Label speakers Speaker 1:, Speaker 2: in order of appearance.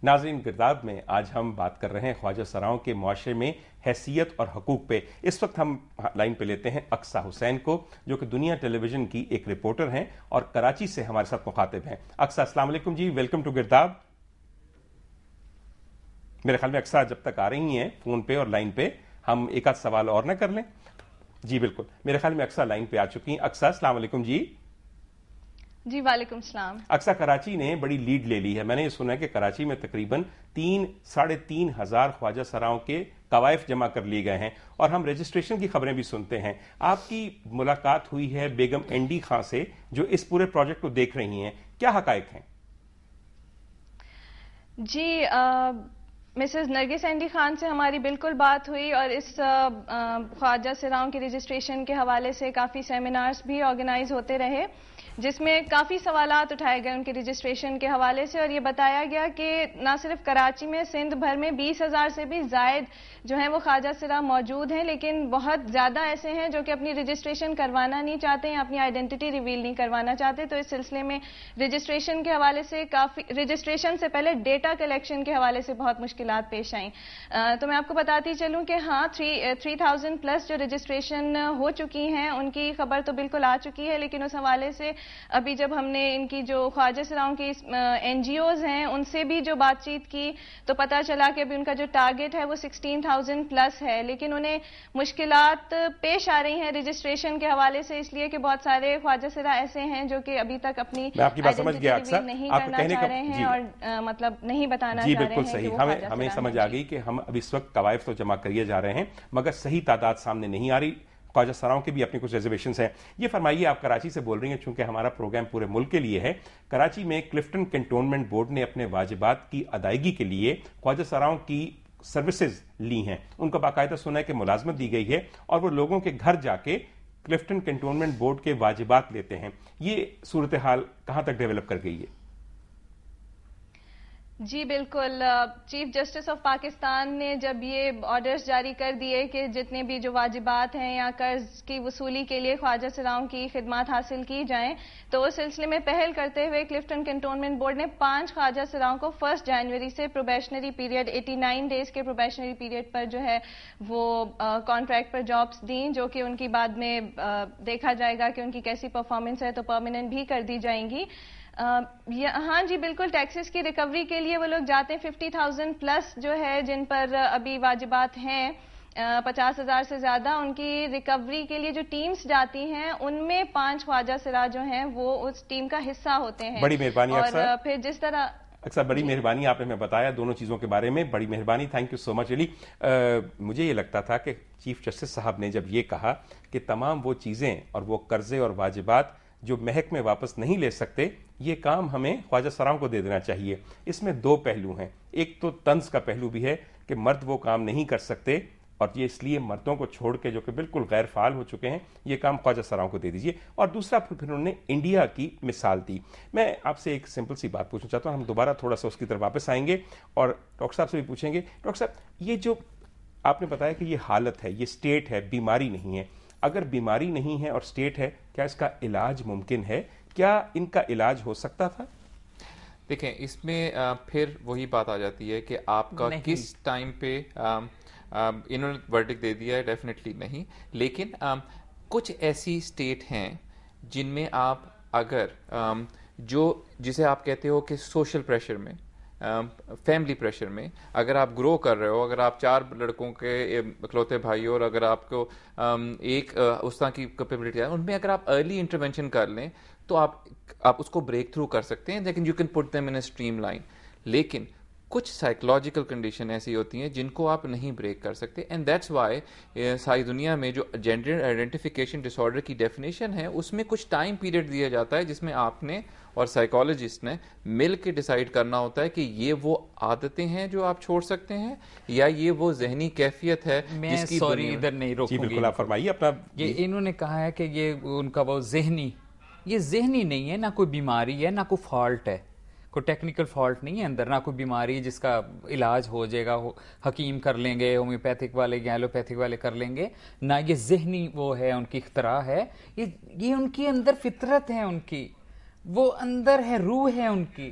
Speaker 1: ناظرین، گرداب میں آج ہم بات کر رہے ہیں خواجہ سراؤں کے معاشرے میں حیثیت اور حقوق پہ. اس وقت ہم لائن پہ لیتے ہیں اقصیٰ حسین کو، جو کہ دنیا ٹیلی ویژن کی ایک رپورٹر ہیں اور کراچی سے ہمارے ساتھ مخاطب ہیں. اقصیٰ السلام علیکم جی، ویلکم ٹو گرداب. میرے خیال میں اقصیٰ جب تک آ رہی ہیں فون پہ اور لائن پہ، ہم ایک آدھ سوال اور نہ کر لیں. جی بالکل، میرے خیال میں اقصیٰ لائن پہ آ چکی ہیں. اقصیٰ السلام علیکم جی.
Speaker 2: جی وعلیکم السلام.
Speaker 1: اقصیٰ، کراچی نے بڑی لیڈ لے لی ہے. میں نے یہ سنا ہے کہ کراچی میں تقریباً 3,500 خواجہ سراؤں کے قوائف جمع کر لیے گئے ہیں، اور ہم رجسٹریشن کی خبریں بھی سنتے ہیں. آپ کی ملاقات ہوئی ہے بیگم اینڈی خان سے، جو اس پورے پروجیکٹ کو دیکھ رہی ہیں. کیا حقائق ہیں؟
Speaker 2: جی مسز نرگس اینڈی خان سے ہماری بالکل بات ہوئی، اور اس خواجہ سراؤں کی رجسٹریشن کے حوالے سے کافی سیمینارز بھی آرگنائز ہوتے رہے، جس میں کافی سوالات اٹھائے گئے ان کی رجسٹریشن کے حوالے سے، اور یہ بتایا گیا کہ نہ صرف کراچی میں، سندھ بھر میں 20,000 سے بھی زائد جو ہیں وہ خواجہ سرا موجود ہیں، لیکن بہت زیادہ ایسے ہیں جو کہ اپنی رجسٹریشن کروانا نہیں چاہتے ہیں، اپنی آئیڈینٹی ریویل نہیں کروانا چاہتے. تو اس سلسلے میں رجسٹریشن کے حوالے سے رجسٹریشن سے پہلے ڈیٹا کلیکشن کے حوالے سے بہت مشکلات پیش آئیں. تو میں آپ کو بتاتی چلوں کہ ہاں 3,000 پلس جو رجسٹریشن ہو چکی ہیں ان کی خبر تو بالکل آ چکی ہے، لیکن اس حوالے سے ابھی جب ہم نے ان کی جو خواجہ سراؤں کی این جی اوز ہیں ان سے بھی جو بات چیت کی تو پتا چلا کہ ابھی ان کا جو ٹارگٹ ہے وہ 16,000 پلس ہے، لیکن انہیں مشکلات پیش آ رہی ہیں رجسٹریشن کے حوالے سے، اس لیے کہ بہت سارے خواجہ سرا ایسے ہیں جو کہ ابھی تک اپنی آئیڈینٹی ریویل نہیں کرنا چاہ رہے ہیں اور مطلب نہیں بتانا چاہ رہے ہیں.
Speaker 1: بالکل صحیح. ہمیں سمجھ آ گئی کہ ہم اب اس وقت قوائف تو جمع کریے جا رہے ہیں، مگر صحیح تعداد سامنے نہیں آ رہی. خواجہ سراؤں کے بھی اپنی کچھ ریزرویشنز ہیں. یہ فرمائیے، آپ کراچی سے بول رہی ہیں، چونکہ ہمارا پروگرام پورے ملک کے لیے ہے. کراچی میں کلفٹن کنٹونمنٹ بورڈ نے اپنے واجبات کی ادائیگی کے لیے خواجہ سراؤں کی سروسز لی ہیں. ان کو باقاعدہ سنا ہے کہ ملازمت دی گئی ہے اور وہ لوگوں کے گھر جا کے کلفٹن کنٹونمنٹ بورڈ کے واجبات لیتے ہیں. یہ صورتحال کہاں تک ڈیولپ کر گئی ہے؟
Speaker 2: جی بالکل، چیف جسٹس آف پاکستان نے جب یہ آرڈرز جاری کر دیے کہ جتنے بھی جو واجبات ہیں یا قرض کی وصولی کے لیے خواجہ سراؤں کی خدمات حاصل کی جائیں، تو اس سلسلے میں پہل کرتے ہوئے کلفٹن کنٹونمنٹ بورڈ نے 5 خواجہ سراؤں کو 1 جنوری سے پروبیشنری پیریڈ 89 ڈیز کے پروبیشنری پیریڈ پر جو ہے وہ کانٹریکٹ پر جابز دیں، جو کہ ان کی بعد میں دیکھا جائے گا کہ ان کی کیسی پرفارمنس ہے تو پرماننٹ بھی کر دی جائیں گی. ہاں جی بالکل، ٹیکسز کی ریکوری کے لیے وہ لوگ جاتے ہیں. 50,000 پلس جو ہے جن پر ابھی واجبات ہیں 50,000 سے زیادہ، ان کی ریکوری کے لیے جو ٹیمز جاتی ہیں ان میں 5 خواجہ سرا جو ہیں وہ اس ٹیم کا حصہ ہوتے ہیں.
Speaker 1: بڑی مہربانی.
Speaker 2: اور پھر جس طرح
Speaker 1: اکثر بڑی مہربانی، آپ نے ہمیں بتایا دونوں چیزوں کے بارے میں، بڑی مہربانی. تھینک یو سو مچ علی. مجھے یہ لگتا تھا کہ چیف جسٹس صاحب نے جب یہ کہا کہ تمام وہ چیزیں اور وہ قرضے اور واجبات جو محک میں واپس نہیں لے سکتے، یہ کام ہمیں خواجہ سراؤں کو دے دینا چاہیے. اس میں 2 پہلو ہیں. ایک تو طنز کا پہلو بھی ہے کہ مرد وہ کام نہیں کر سکتے، اور یہ اس لیے مردوں کو چھوڑ کے جو کہ بالکل غیر فعال ہو چکے ہیں، یہ کام خواجہ سراؤں کو دے دیجیے. اور دوسرا پھر انہوں نے انڈیا کی مثال دی. میں آپ سے ایک سمپل سی بات پوچھنا چاہتا ہوں، ہم دوبارہ تھوڑا سا اس کی طرف واپس آئیں گے اور ڈاکٹر صاحب سے بھی پوچھیں گے. ڈاکٹر صاحب، یہ جو آپ نے بتایا کہ یہ حالت ہے، یہ سٹیٹ ہے، بیماری نہیں ہے. اگر بیماری نہیں ہے اور سٹیٹ ہے، کیا اس کا علاج ممکن ہے؟ کیا ان کا علاج ہو سکتا تھا؟
Speaker 3: دیکھیں، اس میں پھر وہی بات آ جاتی ہے کہ آپ کا کس ٹائم پہ انہوں نے ورڈکٹ دے دیا ہے. ڈیفینیٹلی نہیں، لیکن کچھ ایسی اسٹیٹ ہیں جن میں آپ اگر جسے آپ کہتے ہو کہ سوشل پریشر میں، فیملی پریشر میں اگر آپ گرو کر رہے ہو، اگر آپ 4 لڑکوں کے اکلوتے بھائی ہو اور اگر آپ کو ایک اس طرح کی کیپیبلٹی ہے، ان میں اگر آپ ارلی انٹرونشن کر لیں تو آپ اس کو بریک تھرو کر سکتے ہیں. لیکن you can put them in a stream line. لیکن کچھ سائیکولوجیکل کنڈیشن ایسی ہوتی ہیں جن کو آپ نہیں بریک کر سکتے. اینڈ دیٹس وائی ساری دنیا میں جو جینڈر آئیڈینٹیفیکیشن ڈس آرڈر کی ڈیفینیشن ہے اس میں کچھ ٹائم پیریڈ دیا جاتا ہے جس میں آپ نے اور سائیکالوجسٹ نے مل کے ڈیسائیڈ کرنا ہوتا ہے کہ یہ وہ عادتیں ہیں جو آپ چھوڑ سکتے ہیں یا یہ وہ ذہنی کیفیت ہے جس کی
Speaker 4: ادھر نہیں روکوں گی.
Speaker 1: بالکل آپ فرمائیے اپنا.
Speaker 4: یہ انہوں نے کہا ہے کہ یہ ان کا وہ یہ ذہنی نہیں ہے، نہ کوئی بیماری ہے، نہ کوئی فالٹ ہے، کوئی ٹیکنیکل فالٹ نہیں ہے اندر، نہ کوئی بیماری جس کا علاج ہو جائے گا، حکیم کر لیں گے، ہومیوپیتھک والے یا ایلوپیتھک والے کر لیں گے. نہ یہ ذہنی وہ ہے، ان کی اختراع ہے. یہ ان کی اندر فطرت ہے، ان کی وہ اندر ہے، روح ہے ان کی.